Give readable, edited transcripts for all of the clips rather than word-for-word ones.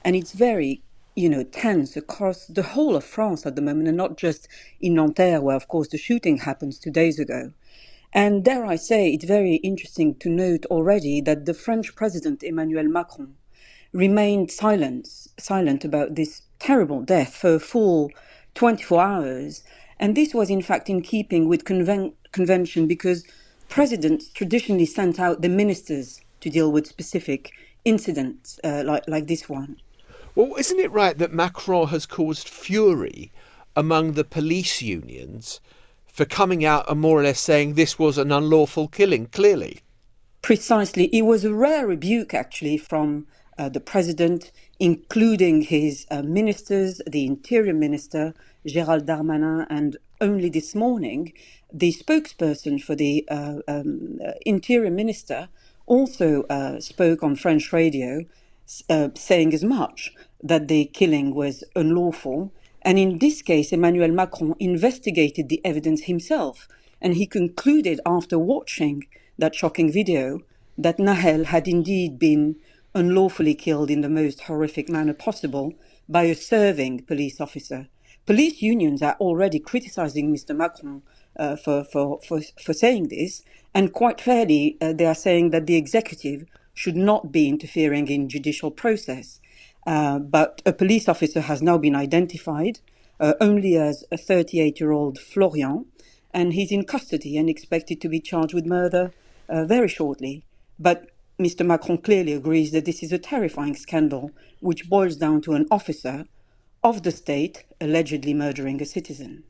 And it's very, tense across the whole of France at the moment, and not just in Nanterre, where, of course, the shooting happens 2 days ago. And dare I say, it's very interesting to note already that the French president, Emmanuel Macron, remained silent about this terrible death for a full 24 hours. And this was, in fact, in keeping with convention, because presidents traditionally sent out the ministers to deal with specific incidents like this one. Well, isn't it right that Macron has caused fury among the police unions for coming out and more or less saying this was an unlawful killing, clearly? Precisely. It was a rare rebuke, actually, from the president, including his ministers, the interior minister, Gérald Darmanin, and only this morning, the spokesperson for the interior minister also spoke on French radio, saying as much, that the killing was unlawful. And in this case, Emmanuel Macron investigated the evidence himself, and he concluded after watching that shocking video that Nahel had indeed been unlawfully killed in the most horrific manner possible by a serving police officer. Police unions are already criticizing Mr. Macron for saying this, and quite fairly, they are saying that the executive should not be interfering in judicial process. But a police officer has now been identified only as a 38-year-old Florian, and he's in custody and expected to be charged with murder very shortly. But Mr. Macron clearly agrees that this is a terrifying scandal which boils down to an officer of the state allegedly murdering a citizen.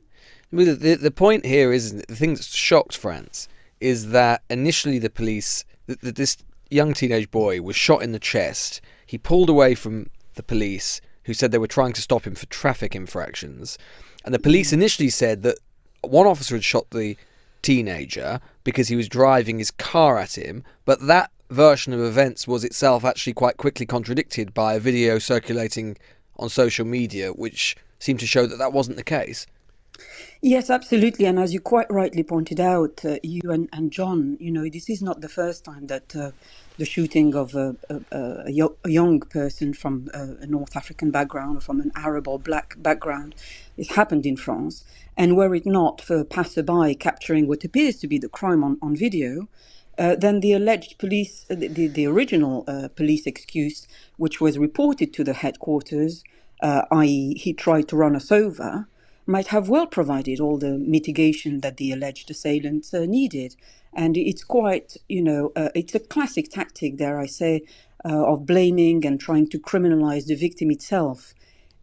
The point here is, the thing that's shocked France is that initially the police, this young teenage boy was shot in the chest. He pulled away from the police, who said they were trying to stop him for traffic infractions. And the police initially said that one officer had shot the teenager because he was driving his car at him, but that version of events was itself actually quite quickly contradicted by a video circulating on social media, which seemed to show that that wasn't the case. Yes, absolutely. And as you quite rightly pointed out, you and John, this is not the first time that the shooting of a young person from a North African background or from an Arab or black background has happened in France. And were it not for a passerby capturing what appears to be the crime on video, then the alleged police, the original police excuse, which was reported to the headquarters, i.e. he tried to run us over, might have well provided all the mitigation that the alleged assailants needed. And it's quite, it's a classic tactic, dare I say, of blaming and trying to criminalize the victim itself.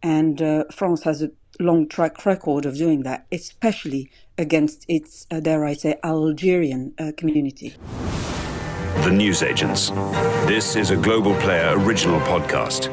And France has a long track record of doing that, especially against its, dare I say, Algerian community. The Newsagents. This is a Global Player original podcast.